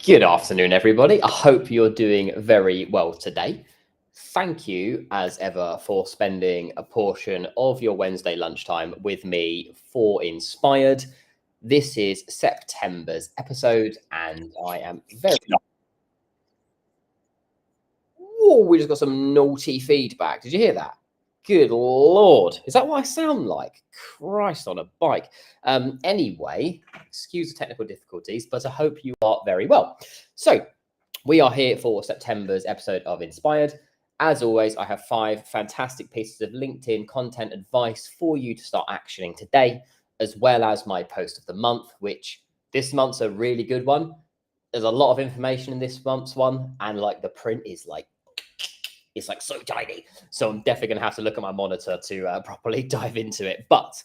Good afternoon, everybody. I hope you're doing very well today. Thank you, as ever, for spending a portion of your Wednesday lunchtime with me for Inspired. This is September's episode, and I am very... Whoa, we just got some naughty feedback. Did you hear that? Good Lord. Is that what I sound like? Christ on a bike. Anyway, excuse the technical difficulties, but I hope you are very well. So, we are here for September's episode of Inspired. As always, I have 5 fantastic pieces of LinkedIn content advice for you to start actioning today, as well as my post of the month, which this month's a really good one. There's a lot of information in this month's one, and like the print is like, it's like so tiny. So I'm definitely going to have to look at my monitor to properly dive into it. But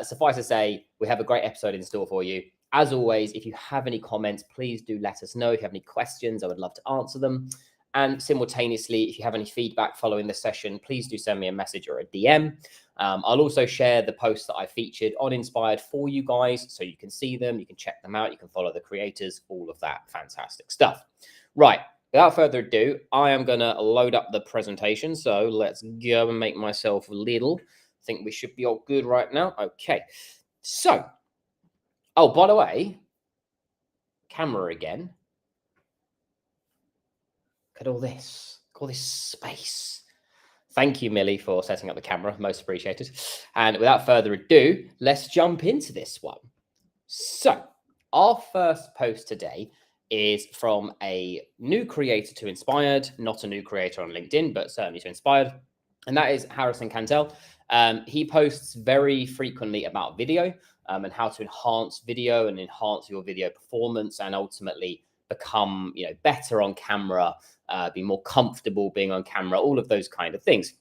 suffice to say, we have a great episode in store for you. As always, if you have any comments, please do let us know. If you have any questions, I would love to answer them. And simultaneously, if you have any feedback following the session, please do send me a message or a DM. I'll also share the posts that I featured on Inspired for you guys, so you can see them, you can check them out, you can follow the creators, all of that fantastic stuff. Right, without further ado, I am going to load up the presentation. So let's go and make myself little. I think we should be all good right now. Okay, so... Oh, by the way, camera again. Look at all this. Look at all this space. Thank you, Millie, for setting up the camera. Most appreciated. And without further ado, let's jump into this one. So, our first post today is from a new creator to Inspired, not a new creator on LinkedIn, but certainly to Inspired. And that is Harrison Cantel. He posts very frequently about video and how to enhance video and enhance your video performance and ultimately become, better on camera, be more comfortable being on camera, all of those kind of things.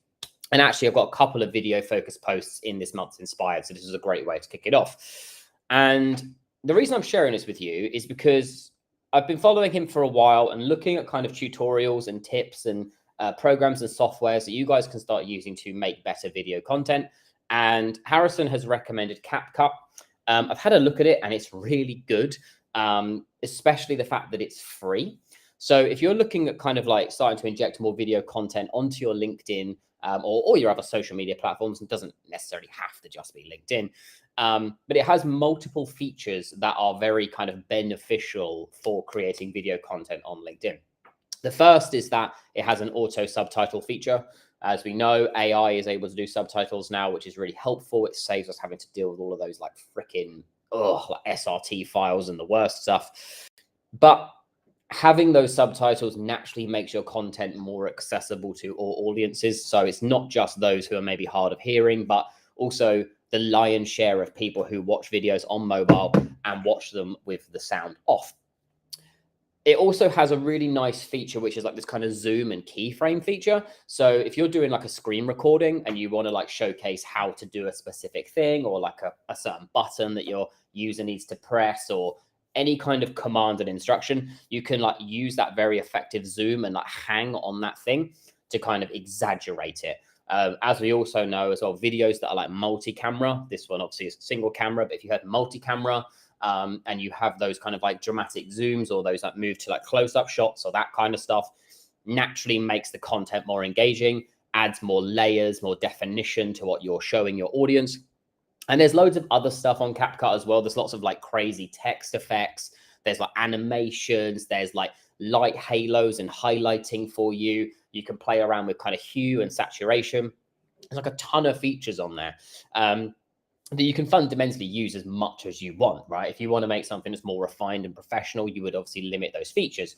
And actually, I've got a couple of video focused posts in this month's Inspired. So this is a great way to kick it off. And the reason I'm sharing this with you is because I've been following him for a while and looking at kind of tutorials and tips and programs and softwares that you guys can start using to make better video content. And Harrison has recommended CapCut. I've had a look at it and it's really good, especially the fact that it's free. So if you're looking at kind of like starting to inject more video content onto your LinkedIn or your other social media platforms, it doesn't necessarily have to just be LinkedIn, but it has multiple features that are very kind of beneficial for creating video content on LinkedIn. The first is that it has an auto subtitle feature. As we know, AI is able to do subtitles now, which is really helpful. It saves us having to deal with all of those like freaking like SRT files and the worst stuff. But having those subtitles naturally makes your content more accessible to all audiences. So it's not just those who are maybe hard of hearing, but also the lion's share of people who watch videos on mobile and watch them with the sound off. It also has a really nice feature, which is like this kind of zoom and keyframe feature. So if you're doing like a screen recording and you want to like showcase how to do a specific thing or like a certain button that your user needs to press or any kind of command and instruction, you can like use that very effective zoom and like hang on that thing to kind of exaggerate it. As we also know as well, videos that are like multi-camera, this one obviously is single camera, but if you had multi-camera, and you have those kind of like dramatic zooms or those that move to like close-up shots or that kind of stuff, naturally makes the content more engaging, adds more layers, more definition to what you're showing your audience. And there's loads of other stuff on CapCut as well. There's lots of like crazy text effects. There's like animations. There's like light halos and highlighting for you. You can play around with kind of hue and saturation. There's like a ton of features on there. That you can fundamentally use as much as you want, right? If you want to make something that's more refined and professional, you would obviously limit those features.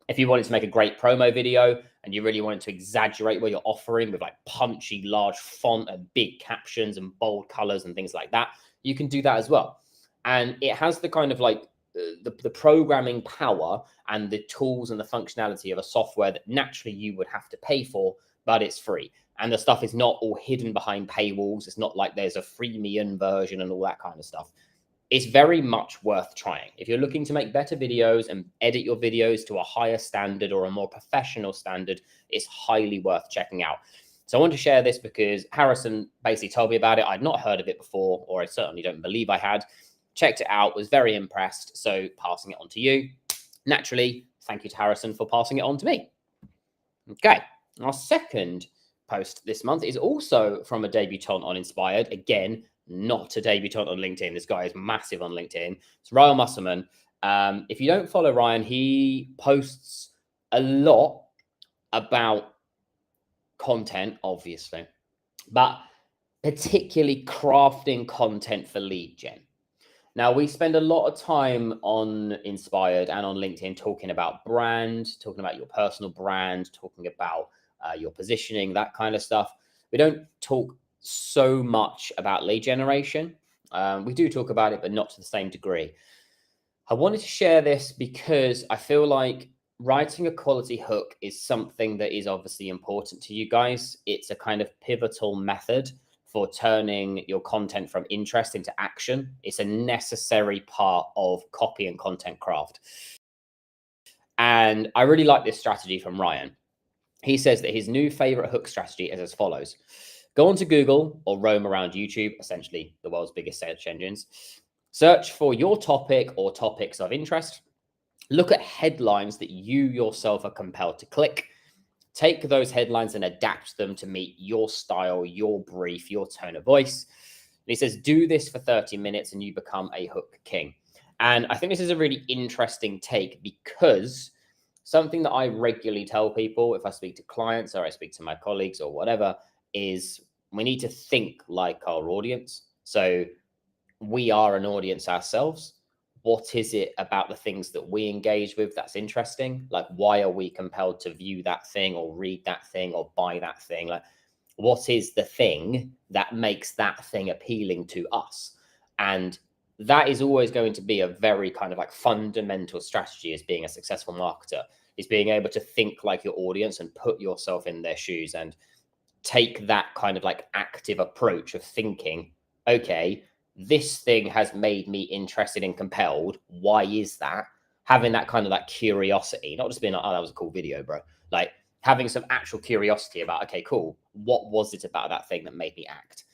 If you wanted to make a great promo video and you really wanted to exaggerate what you're offering with like punchy, large font and big captions and bold colors and things like that, you can do that as well. And it has the kind of like the programming power and the tools and the functionality of a software that naturally you would have to pay for, but it's free. And the stuff is not all hidden behind paywalls. It's not like there's a freemium version and all that kind of stuff. It's very much worth trying. If you're looking to make better videos and edit your videos to a higher standard or a more professional standard, it's highly worth checking out. So I want to share this because Harrison basically told me about it. I'd not heard of it before, or I certainly don't believe I had. Checked it out, was very impressed. So passing it on to you. Naturally, thank you to Harrison for passing it on to me. Okay, our second post this month is also from a debutant on inSPIRED. Again, not a debutant on LinkedIn. This guy is massive on LinkedIn. It's Ryan Musselman. If you don't follow Ryan, he posts a lot about content, obviously, but particularly crafting content for lead gen. Now, we spend a lot of time on inSPIRED and on LinkedIn talking about brand, talking about your personal brand, talking about your positioning, that kind of stuff. We don't talk so much about lead generation. We do talk about it, but not to the same degree. I wanted to share this because I feel like writing a quality hook is something that is obviously important to you guys. It's a kind of pivotal method for turning your content from interest into action. It's a necessary part of copy and content craft. And I really like this strategy from Ryan. He says that his new favorite hook strategy is as follows. Go onto Google or roam around YouTube, essentially the world's biggest search engines. Search for your topic or topics of interest. Look at headlines that you yourself are compelled to click. Take those headlines and adapt them to meet your style, your brief, your tone of voice. And he says, do this for 30 minutes and you become a hook king. And I think this is a really interesting take because something that I regularly tell people if I speak to clients or I speak to my colleagues or whatever is we need to think like our audience. So we are an audience ourselves. What is it about the things that we engage with that's interesting? Like, why are we compelled to view that thing or read that thing or buy that thing? Like, what is the thing that makes that thing appealing to us? And that is always going to be a very kind of like fundamental strategy as being a successful marketer, is being able to think like your audience and put yourself in their shoes and take that kind of like active approach of thinking, okay, this thing has made me interested and compelled. Why is that? Having that kind of like curiosity, not just being like, oh, that was a cool video, bro. Like having some actual curiosity about, okay, cool. What was it about that thing that made me act?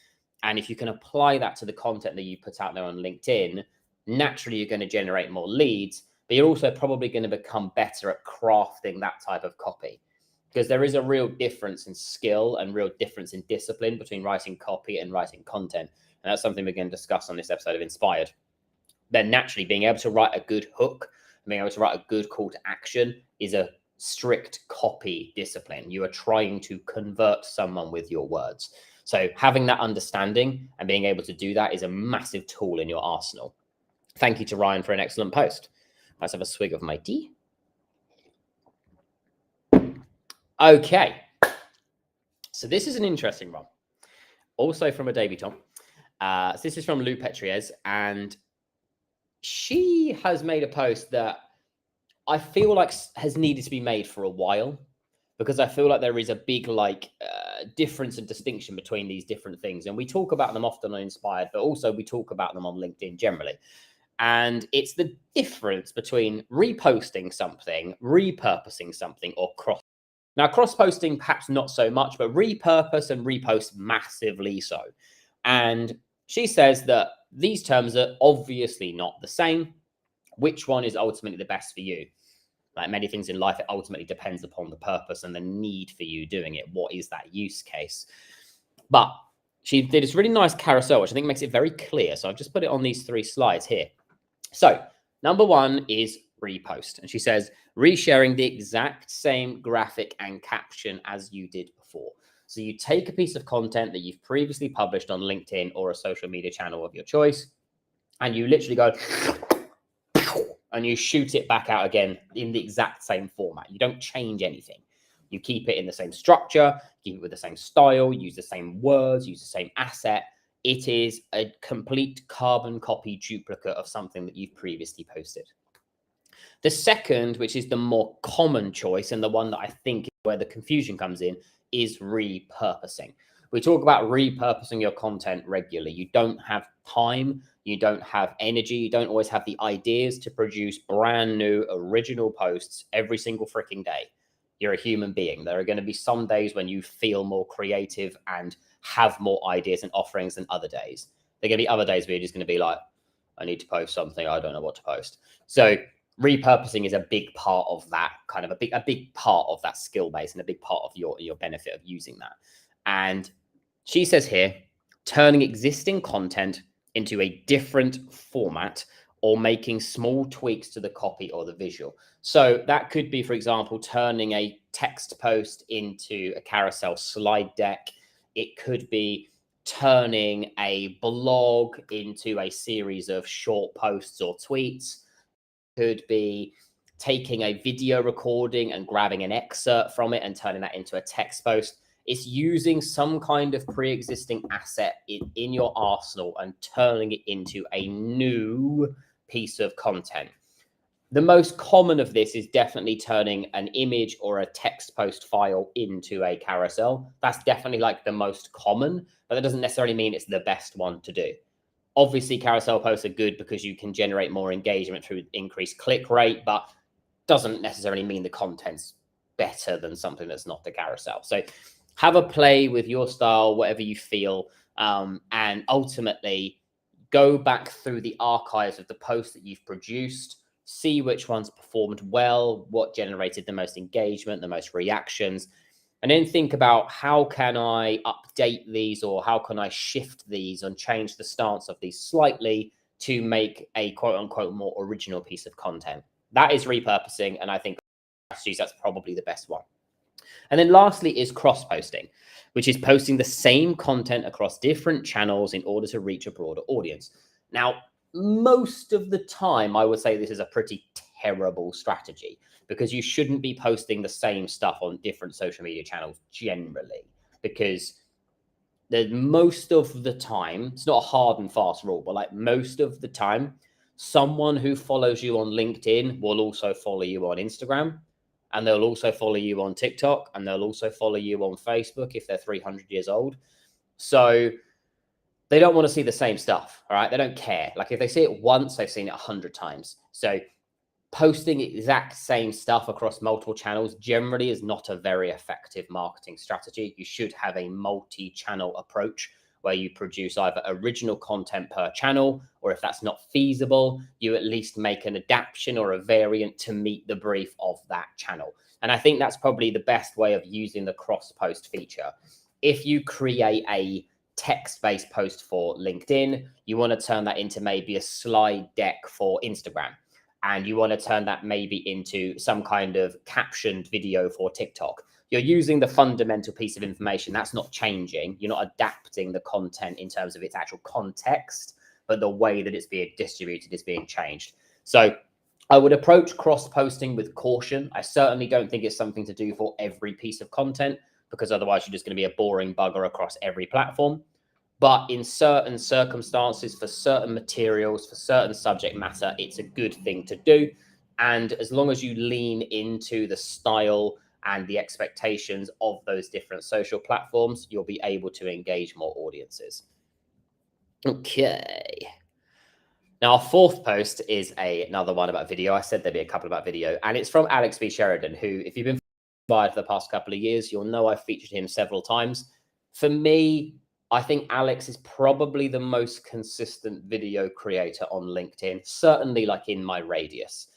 And if you can apply that to the content that you put out there on LinkedIn, naturally you're going to generate more leads, but you're also probably going to become better at crafting that type of copy. Because there is a real difference in skill and real difference in discipline between writing copy and writing content. And that's something we're going to discuss on this episode of inSPIRED. Then naturally being able to write a good hook, being able to write a good call to action is a strict copy discipline. You are trying to convert someone with your words. So having that understanding and being able to do that is a massive tool in your arsenal. Thank you to Ryan for an excellent post. Let's have a swig of my tea. Okay. So this is an interesting one. Also from a debutant. So this is from Lou Petriez, and she has made a post that I feel like has needed to be made for a while, because I feel like there is a big like difference and distinction between these different things. And we talk about them often on inSPIRED, but also we talk about them on LinkedIn generally. And it's the difference between reposting something, repurposing something, or cross. Now, cross-posting, perhaps not so much, but repurpose and repost massively so. And she says that these terms are obviously not the same. Which one is ultimately the best for you? Like many things in life, it ultimately depends upon the purpose and the need for you doing it. What is that use case? But she did this really nice carousel, which I think makes it very clear. So I've just put it on these 3 slides here. So number 1 is repost. And she says, resharing the exact same graphic and caption as you did before. So you take a piece of content that you've previously published on LinkedIn or a social media channel of your choice, and you literally go and you shoot it back out again in the exact same format. You don't change anything. You keep it in the same structure, keep it with the same style, use the same words, use the same asset. It is a complete carbon copy duplicate of something that you've previously posted. The second, which is the more common choice and the one that I think is where the confusion comes in, is repurposing. We talk about repurposing your content regularly. You don't have time, you don't have energy, you don't always have the ideas to produce brand new original posts every single freaking day. You're a human being. There are going to be some days when you feel more creative and have more ideas and offerings than other days. There are going to be other days where you're just going to be like, I need to post something, I don't know what to post. So repurposing is a big part of that, kind of a big part of that skill base and a big part of your benefit of using that. And she says here, turning existing content into a different format or making small tweaks to the copy or the visual. So that could be, for example, turning a text post into a carousel slide deck. It could be turning a blog into a series of short posts or tweets. It could be taking a video recording and grabbing an excerpt from it and turning that into a text post. It's using some kind of pre-existing asset in your arsenal and turning it into a new piece of content. The most common of this is definitely turning an image or a text post file into a carousel. That's definitely like the most common, but that doesn't necessarily mean it's the best one to do. Obviously, carousel posts are good because you can generate more engagement through increased click rate, but doesn't necessarily mean the content's better than something that's not the carousel. So have a play with your style, whatever you feel, and ultimately go back through the archives of the posts that you've produced, see which ones performed well, what generated the most engagement, the most reactions, and then think about how can I update these or how can I shift these and change the stance of these slightly to make a quote unquote more original piece of content. That is repurposing, and I think that's probably the best one. And then lastly is cross-posting, which is posting the same content across different channels in order to reach a broader audience. Now, most of the time, I would say this is a pretty terrible strategy because you shouldn't be posting the same stuff on different social media channels generally, because most of the time, it's not a hard and fast rule, but like most of the time, someone who follows you on LinkedIn will also follow you on Instagram, and they'll also follow you on TikTok, and they'll also follow you on Facebook if they're 300 years old. So they don't want to see the same stuff, all right? They don't care. Like if they see it once, they've seen it 100 times. So posting exact same stuff across multiple channels generally is not a very effective marketing strategy. You should have a multi-channel approach where you produce either original content per channel, or if that's not feasible, you at least make an adaptation or a variant to meet the brief of that channel. And I think that's probably the best way of using the cross-post feature. If you create a text-based post for LinkedIn, you want to turn that into maybe a slide deck for Instagram. And you want to turn that maybe into some kind of captioned video for TikTok. You're using the fundamental piece of information. That's not changing. You're not adapting the content in terms of its actual context, but the way that it's being distributed is being changed. So I would approach cross-posting with caution. I certainly don't think it's something to do for every piece of content, because otherwise you're just going to be a boring bugger across every platform. But in certain circumstances, for certain materials, for certain subject matter, it's a good thing to do. And as long as you lean into the style and the expectations of those different social platforms, you'll be able to engage more audiences. Okay. Now, our fourth post is another one about video. I said there'd be a couple about video, and it's from Alex B. Sheridan, who, if you've been following for the past couple of years, you'll know I've featured him several times. For me, I think Alex is probably the most consistent video creator on LinkedIn, certainly like in my radius.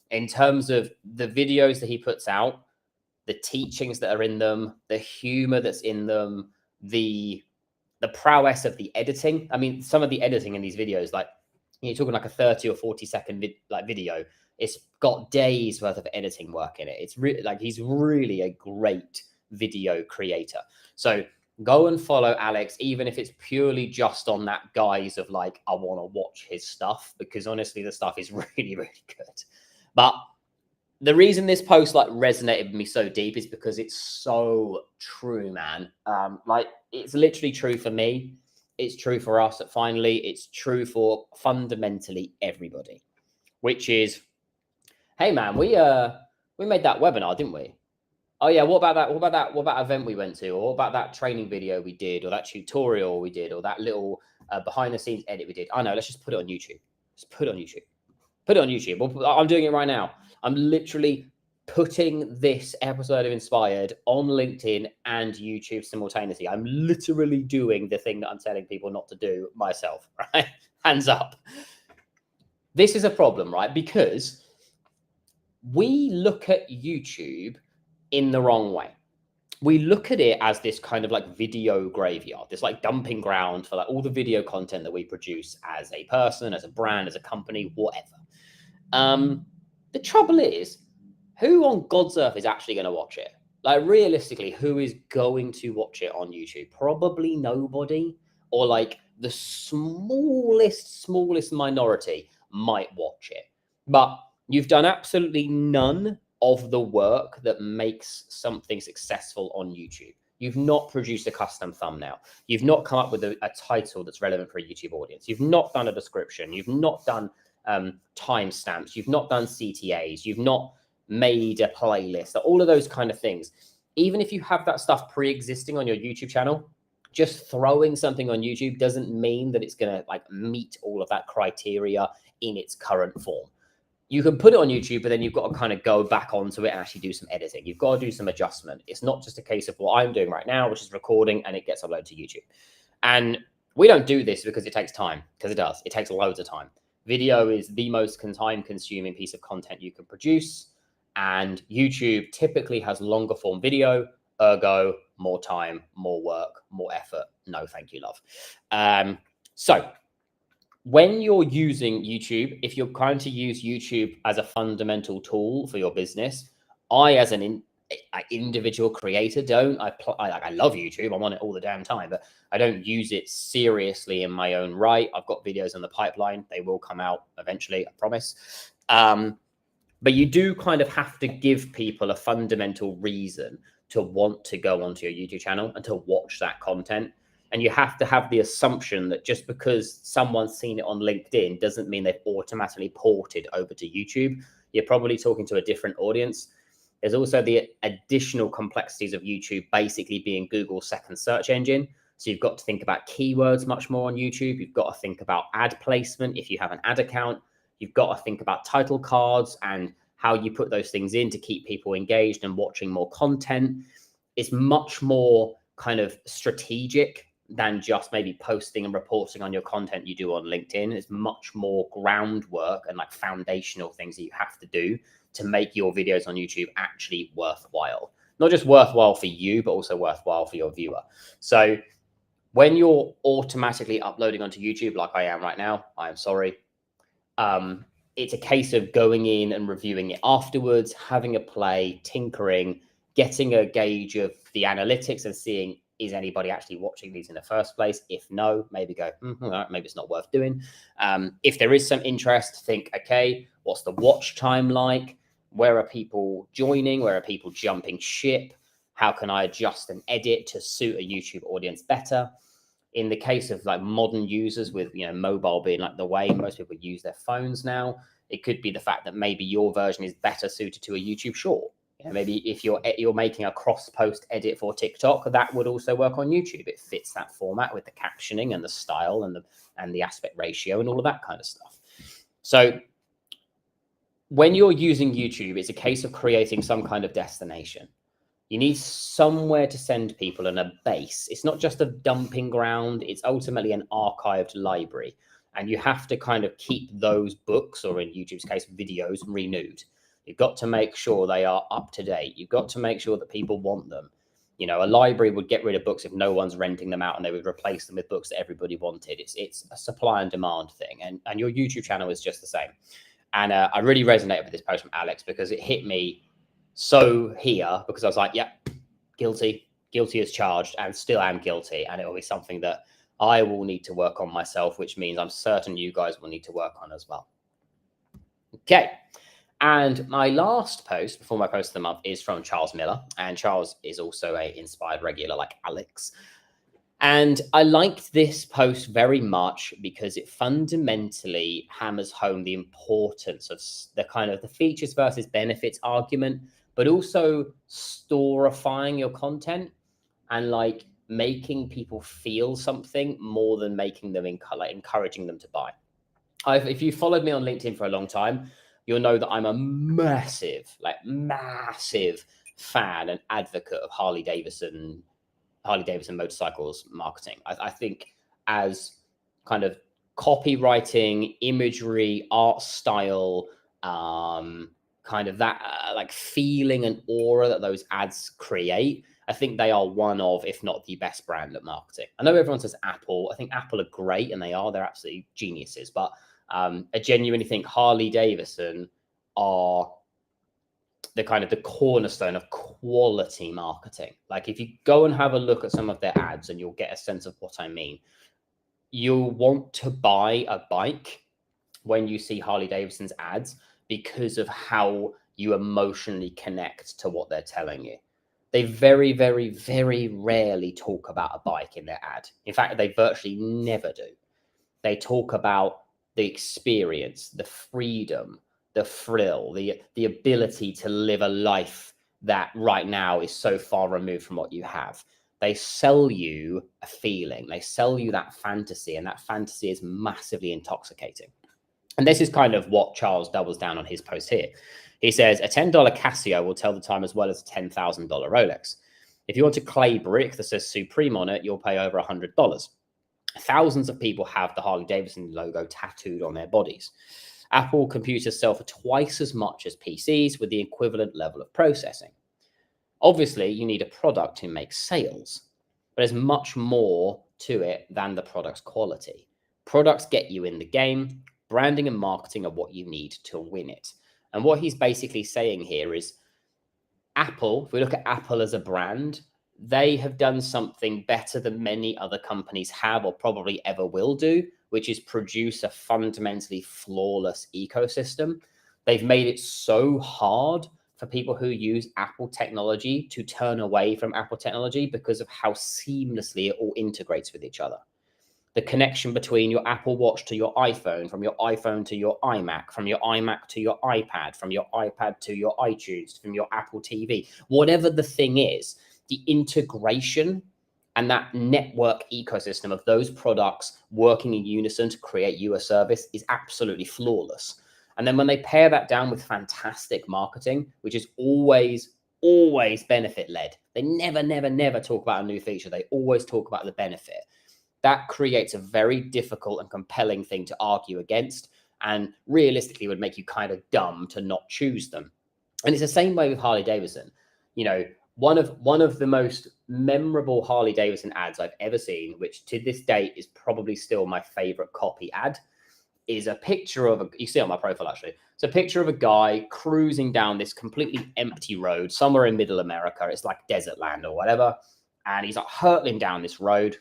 In terms of the videos that he puts out, the teachings that are in them, the humor that's in them, the prowess of the editing. I mean, some of the editing in these videos, like you're talking like a 30 or 40-second video, it's got days worth of editing work in it. It's really like he's really a great video creator. So go and follow Alex, even if it's purely just on that guise of like, I want to watch his stuff, because honestly, the stuff is really, really good. But the reason this post like resonated with me so deep is because it's so true, man. Like it's literally true for me. It's true for us at Finally. It's true for fundamentally everybody, which is, hey man, we made that webinar, didn't we? Oh yeah, what about that? What about that? What about that event we went to? Or what about that training video we did, or that tutorial we did, or that little behind the scenes edit we did? I know, let's just put it on YouTube. Just put it on YouTube. Put it on YouTube. Well, I'm doing it right now. I'm literally putting this episode of Inspired on LinkedIn and YouTube simultaneously. I'm literally doing the thing that I'm telling people not to do myself, right? Hands up. This is a problem, right? Because we look at YouTube in the wrong way. We look at it as this kind of like video graveyard, this like dumping ground for like all the video content that we produce as a person, as a brand, as a company, whatever. The trouble is, who on God's earth is actually going to watch it? Like realistically, who is going to watch it on YouTube? Probably nobody, or like the smallest minority might watch it. But you've done absolutely none of the work that makes something successful on YouTube. You've not produced a custom thumbnail. You've not come up with a title that's relevant for a YouTube audience. You've not done a description. You've not done timestamps. You've not done CTAs. You've not made a playlist. All of those kind of things. Even if you have that stuff pre-existing on your YouTube channel, just throwing something on YouTube doesn't mean that it's going to like meet all of that criteria in its current form. You can put it on YouTube, but then you've got to kind of go back onto it and actually do some editing. You've got to do some adjustment. It's not just a case of what I'm doing right now, which is recording and it gets uploaded to YouTube. And we don't do this because it takes time, because it does. It takes loads of time. Video is the most time-consuming piece of content you can produce. And YouTube typically has longer form video, ergo, more time, more work, more effort. No, thank you, love. So when you're using YouTube, if you're trying to use YouTube as a fundamental tool for your business, I, as an individual creator, don't. I love YouTube. I'm on it all the damn time, but I don't use it seriously in my own right. I've got videos in the pipeline. They will come out eventually, I promise. But you do kind of have to give people a fundamental reason to want to go onto your YouTube channel and to watch that content. And you have to have the assumption that just because someone's seen it on LinkedIn doesn't mean they've automatically ported over to YouTube. You're probably talking to a different audience. There's also the additional complexities of YouTube basically being Google's second search engine. So you've got to think about keywords much more on YouTube. You've got to think about ad placement if you have an ad account. You've got to think about title cards and how you put those things in to keep people engaged and watching more content. It's much more kind of strategic than just maybe posting and reporting on your content you do on LinkedIn. It's much more groundwork and like foundational things that you have to do to make your videos on YouTube actually worthwhile. Not just worthwhile for you, but also worthwhile for your viewer. So when you're automatically uploading onto YouTube, like I am right now, I am sorry. It's a case of going in and reviewing it afterwards, having a play, tinkering, getting a gauge of the analytics and seeing, is anybody actually watching these in the first place? If no, maybe go, all right, maybe it's not worth doing. If there is some interest, think, okay, what's the watch time like? Where are people joining? Where are people jumping ship? How can I adjust and edit to suit a YouTube audience better? In the case of like modern users with, mobile being like the way most people use their phones now, it could be the fact that maybe your version is better suited to a YouTube short. Maybe if you're making a cross-post edit for TikTok, that would also work on YouTube. It fits that format with the captioning and the style and the aspect ratio and all of that kind of stuff. So when you're using YouTube, it's a case of creating some kind of destination. You need somewhere to send people and a base. It's not just a dumping ground. It's ultimately an archived library. And you have to kind of keep those books, or in YouTube's case, videos, renewed. You've got to make sure they are up to date. You've got to make sure that people want them. A library would get rid of books if no one's renting them out, and they would replace them with books that everybody wanted. It's a supply and demand thing. And your YouTube channel is just the same. And I really resonated with this post from Alex because it hit me so here, because I was like, yep, guilty as charged, and still am guilty. And it will be something that I will need to work on myself, which means I'm certain you guys will need to work on as well. Okay. And my last post before my post of the month is from Charles Miller. And Charles is also a inspired regular like Alex. And I liked this post very much because it fundamentally hammers home the importance of the kind of the features versus benefits argument, but also storifying your content and like making people feel something more than making them encouraging them to buy. If you followed me on LinkedIn for a long time, you'll know that I'm a massive fan and advocate of Harley Davidson motorcycles marketing. I think as kind of copywriting, imagery, art style, kind kind of that like feeling and aura that those ads create, I think they are one of, if not the best brand at marketing. I know everyone says Apple. I think Apple are great, and they're absolutely geniuses. But I genuinely think Harley Davidson are the kind of the cornerstone of quality marketing. Like if you go and have a look at some of their ads, and you'll get a sense of what I mean. You'll want to buy a bike when you see Harley Davidson's ads because of how you emotionally connect to what they're telling you. They very, very, very rarely talk about a bike in their ad. In fact, they virtually never do. They talk about the experience, the freedom, the thrill, the ability to live a life that right now is so far removed from what you have. They sell you a feeling. They sell you that fantasy, and that fantasy is massively intoxicating. And this is kind of what Charles doubles down on his post here. He says, a $10 Casio will tell the time as well as a $10,000 Rolex. If you want a clay brick that says Supreme on it, you'll pay over $100. Thousands of people have the Harley Davidson logo tattooed on their bodies. Apple computers sell for twice as much as PCs with the equivalent level of processing. Obviously, you need a product to make sales, but there's much more to it than the product's quality. Products get you in the game. Branding and marketing are what you need to win it. And what he's basically saying here is Apple, if we look at Apple as a brand, they have done something better than many other companies have or probably ever will do, which is produce a fundamentally flawless ecosystem. They've made it so hard for people who use Apple technology to turn away from Apple technology because of how seamlessly it all integrates with each other. The connection between your Apple Watch to your iPhone, from your iPhone to your iMac, from your iMac to your iPad, from your iPad to your iTunes, from your Apple TV, whatever the thing is, the integration and that network ecosystem of those products working in unison to create you a service is absolutely flawless. And then when they pair that down with fantastic marketing, which is always benefit led, they never talk about a new feature. They always talk about the benefit. That creates a very difficult and compelling thing to argue against, and realistically would make you kind of dumb to not choose them. And it's the same way with Harley Davidson. You know, one of the most memorable Harley Davidson ads I've ever seen, which to this date is probably still my favorite copy ad, is a picture of you see it on my profile actually. It's a picture of a guy cruising down this completely empty road somewhere in middle America. It's like desert land or whatever. And he's like hurtling down this road.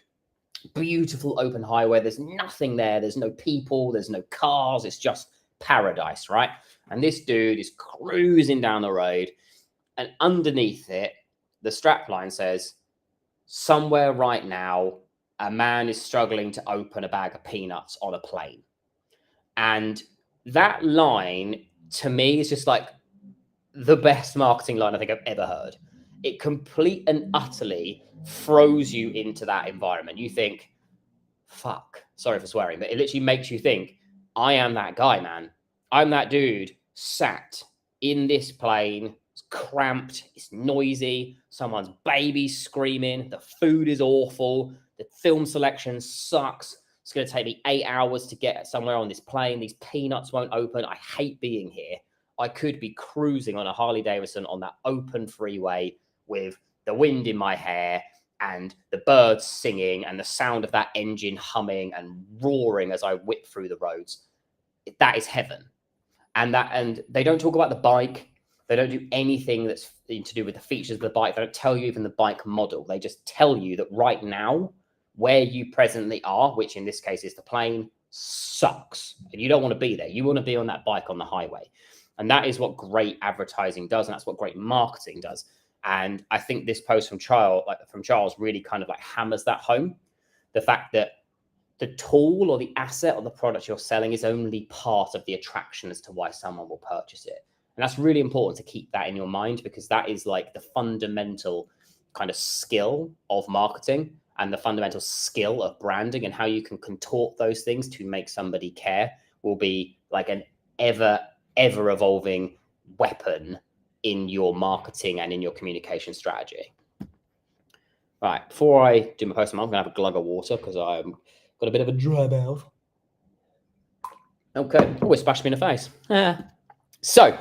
Beautiful open highway. There's nothing there. There's no people. There's no cars. It's just paradise, right? And this dude is cruising down the road, and underneath it, the strapline says, somewhere right now, a man is struggling to open a bag of peanuts on a plane. And that line, to me, is just like the best marketing line I think I've ever heard. It complete and utterly throws you into that environment. You think, fuck, sorry for swearing, but it literally makes you think, I am that guy, man. I'm that dude sat in this plane. It's cramped. It's noisy. Someone's baby's screaming. The food is awful. The film selection sucks. It's going to take me 8 hours to get somewhere on this plane. These peanuts won't open. I hate being here. I could be cruising on a Harley Davidson on that open freeway with the wind in my hair and the birds singing and the sound of that engine humming and roaring as I whip through the roads. That is heaven. And they don't talk about the bike. They don't do anything that's to do with the features of the bike. They don't tell you even the bike model. They just tell you that right now, where you presently are, which in this case is the plane, sucks. And you don't want to be there. You want to be on that bike on the highway. And that is what great advertising does. And that's what great marketing does. And I think this post from Charles really kind of like hammers that home. The fact that the tool or the asset or the product you're selling is only part of the attraction as to why someone will purchase it. And that's really important to keep that in your mind, because that is like the fundamental kind of skill of marketing and the fundamental skill of branding, and how you can contort those things to make somebody care will be like an ever evolving weapon in your marketing and in your communication strategy. All right, before I do my post, I'm going to have a glug of water because I've got a bit of a dry mouth. Okay, always splashed me in the face. So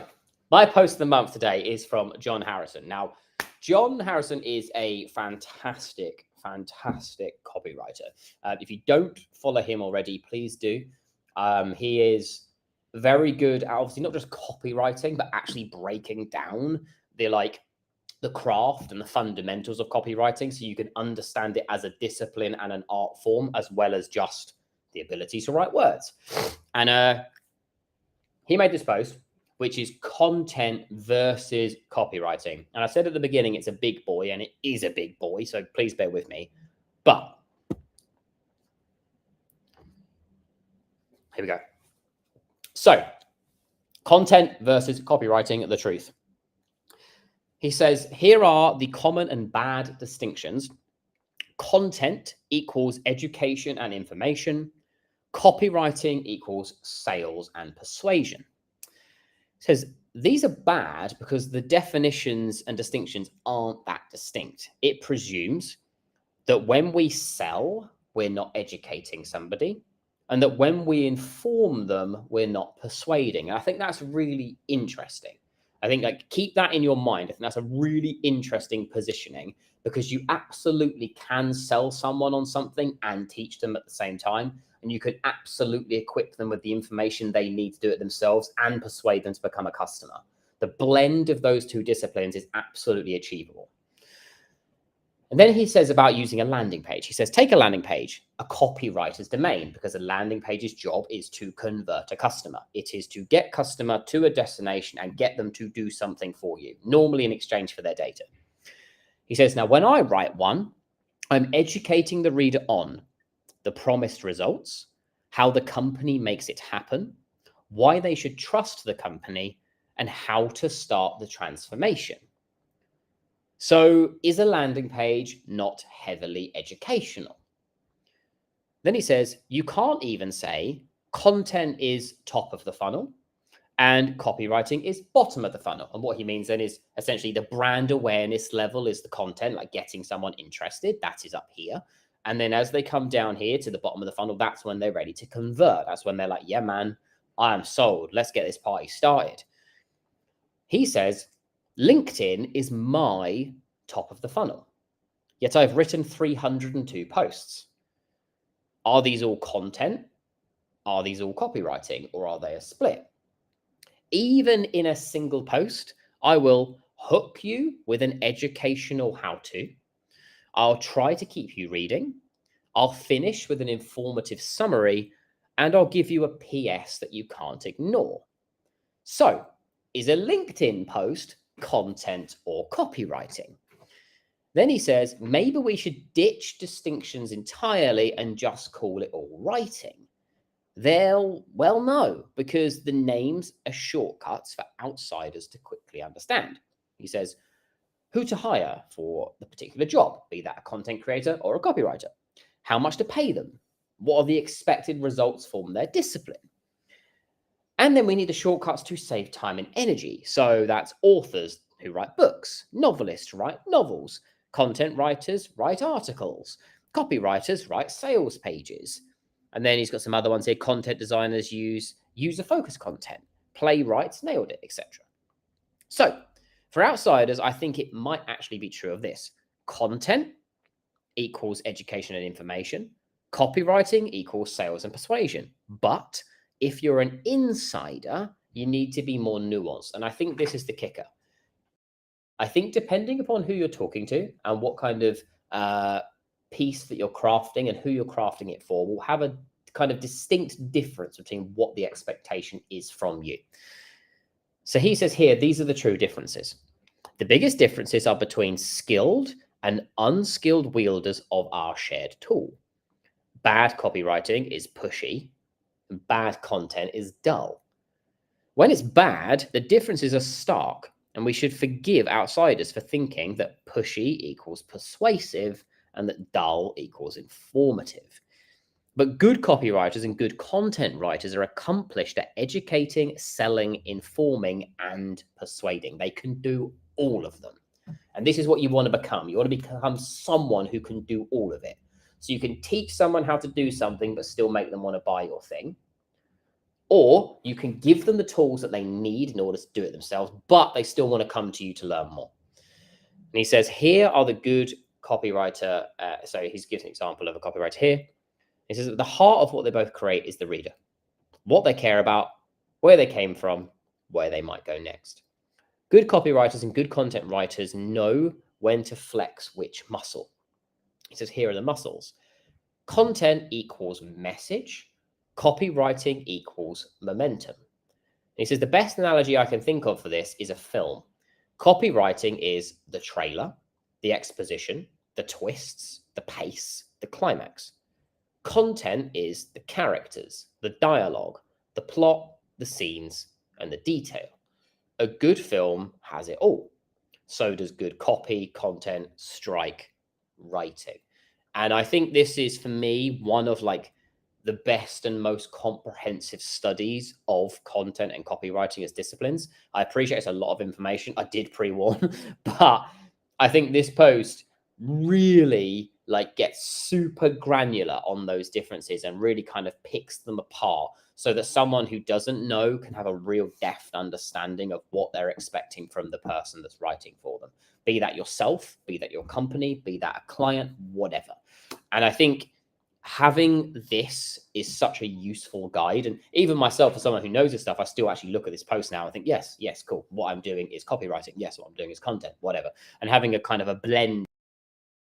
My post of the month today is from John Harrison. Now, John Harrison is a fantastic copywriter. If you don't follow him already, please do. He is very good at obviously not just copywriting, but actually breaking down the craft and the fundamentals of copywriting so you can understand it as a discipline and an art form, as well as just the ability to write words. And he made this post, which is content versus copywriting. And I said at the beginning, it's a big boy, and it is a big boy, so please bear with me. But here we go. So, content versus copywriting, the truth. He says, here are the common and bad distinctions. Content equals education and information. Copywriting equals sales and persuasion. He says, these are bad because the definitions and distinctions aren't that distinct. It presumes that when we sell, we're not educating somebody, and that when we inform them, we're not persuading. And I think that's really interesting. I think keep that in your mind. I think that's a really interesting positioning, because you absolutely can sell someone on something and teach them at the same time. And you can absolutely equip them with the information they need to do it themselves and persuade them to become a customer. The blend of those two disciplines is absolutely achievable. And then he says about using a landing page. He says, take a landing page, a copywriter's domain, because a landing page's job is to convert a customer. It is to get customer to a destination and get them to do something for you, normally in exchange for their data. He says, now, when I write one, I'm educating the reader on the promised results, how the company makes it happen, why they should trust the company, and how to start the transformation. So is a landing page not heavily educational? Then he says, you can't even say content is top of the funnel and copywriting is bottom of the funnel. And what he means then is essentially the brand awareness level is the content, like getting someone interested. That is up here. And then as they come down here to the bottom of the funnel, that's when they're ready to convert. That's when they're like, yeah, man, I am sold. Let's get this party started. He says, LinkedIn is my top of the funnel, yet I've written 302 posts. Are these all content? Are these all copywriting, or are they a split? Even in a single post, I will hook you with an educational how-to. I'll try to keep you reading. I'll finish with an informative summary, and I'll give you a PS that you can't ignore. So, is a LinkedIn post content or copywriting? Then he says, maybe we should ditch distinctions entirely and just call it all writing. They'll, well, no, because the names are shortcuts for outsiders to quickly understand. He says, who to hire for the particular job, be that a content creator or a copywriter, how much to pay them, what are the expected results from their discipline. And then we need the shortcuts to save time and energy. So that's authors who write books, novelists write novels, content writers write articles, copywriters write sales pages. And then he's got some other ones here. Content designers use user-focused content, playwrights nailed it, etc. So for outsiders, I think it might actually be true of this. Content equals education and information. Copywriting equals sales and persuasion. But if you're an insider, you need to be more nuanced. And I think this is the kicker. I think depending upon who you're talking to and what kind of piece that you're crafting and who you're crafting it for will have a kind of distinct difference between what the expectation is from you. So he says here, these are the true differences. The biggest differences are between skilled and unskilled wielders of our shared tool. Bad copywriting is pushy. Bad content is dull. When it's bad, the differences are stark, and we should forgive outsiders for thinking that pushy equals persuasive and that dull equals informative. But good copywriters and good content writers are accomplished at educating, selling, informing, and persuading. They can do all of them. And this is what you want to become. You want to become someone who can do all of it. So you can teach someone how to do something, but still make them want to buy your thing. Or you can give them the tools that they need in order to do it themselves, but they still want to come to you to learn more. And he says, here are the good copywriter. So he's given an example of a copywriter here. He says, at the heart of what they both create is the reader, what they care about, where they came from, where they might go next. Good copywriters and good content writers know when to flex which muscle. He says, here are the muscles. Content equals message. Copywriting equals momentum. And he says, the best analogy I can think of for this is a film. Copywriting is the trailer, the exposition, the twists, the pace, the climax. Content is the characters, the dialogue, the plot, the scenes, and the detail. A good film has it all. So does good copy, content, strike, writing. And I think this is, for me, one of like the best and most comprehensive studies of content and copywriting as disciplines. I appreciate it's a lot of information. I did pre-warn, but I think this post really like gets super granular on those differences and really kind of picks them apart so that someone who doesn't know can have a real deft understanding of what they're expecting from the person that's writing for them. Be that yourself, be that your company, be that a client, whatever. And I think having this is such a useful guide. And even myself, as someone who knows this stuff, I still actually look at this post now and think, yes, cool. What I'm doing is copywriting. Yes, what I'm doing is content, whatever. And having a kind of a blend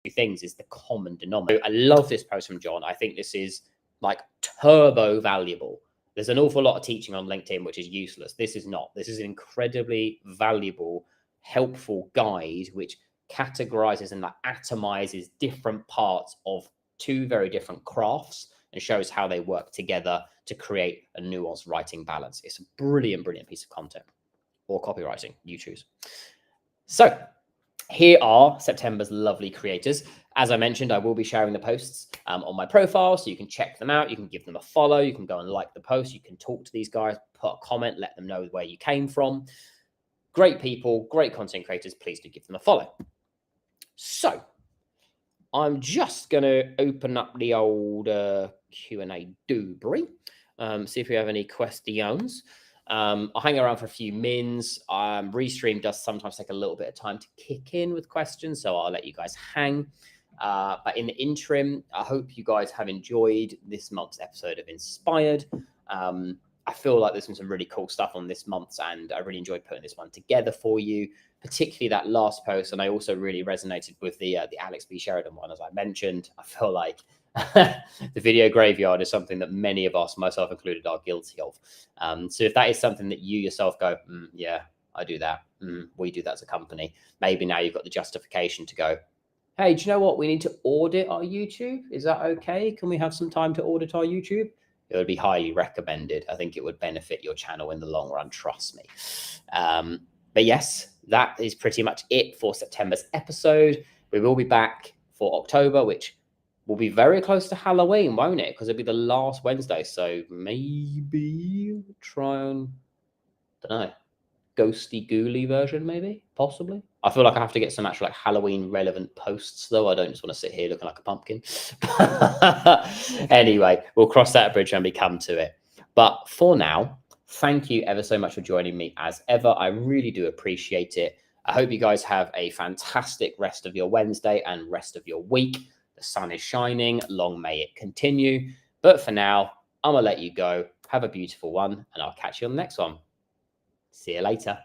of things is the common denominator. I love this post from John. I think this is like turbo valuable. There's an awful lot of teaching on LinkedIn, which is useless. This is not. This is an incredibly valuable, helpful guide, which categorizes and like atomizes different parts of two very different crafts and shows how they work together to create a nuanced writing balance. It's a brilliant, brilliant piece of content, or copywriting, you choose. So here are September's lovely creators. As I mentioned, I will be sharing the posts on my profile, so you can check them out. You can give them a follow. You can go and like the post. You can talk to these guys, put a comment, let them know where you came from. Great people, great content creators. Please do give them a follow. So I'm just going to open up the old Q&A doobry, see if we have any questions. I'll hang around for a few mins. Restream does sometimes take a little bit of time to kick in with questions, so I'll let you guys hang. But in the interim, I hope you guys have enjoyed this month's episode of inSPIRED. I feel like there's been some really cool stuff on this month's, and I really enjoyed putting this one together for you, particularly that last post. And I also really resonated with the Alex B. Sheridan one, as I mentioned. I feel like the video graveyard is something that many of us, myself included, are guilty of. So if that is something that you yourself go, yeah, I do that. We do that as a company. Maybe now you've got the justification to go, hey, do you know what? We need to audit our YouTube. Is that okay? Can we have some time to audit our YouTube? It would be highly recommended. I think it would benefit your channel in the long run, trust me. But yes, that is pretty much it for September's episode. We will be back for October, which will be very close to Halloween, won't it? Because it'll be the last Wednesday. So maybe try and, I don't know, ghosty ghouly version, maybe, possibly. I feel like I have to get some actual like Halloween relevant posts, though. I don't just want to sit here looking like a pumpkin. Anyway, we'll cross that bridge when we come to it. But for now, thank you ever so much for joining me as ever. I really do appreciate it. I hope you guys have a fantastic rest of your Wednesday and rest of your week. The sun is shining. Long may it continue. But for now, I'm going to let you go. Have a beautiful one, and I'll catch you on the next one. See you later.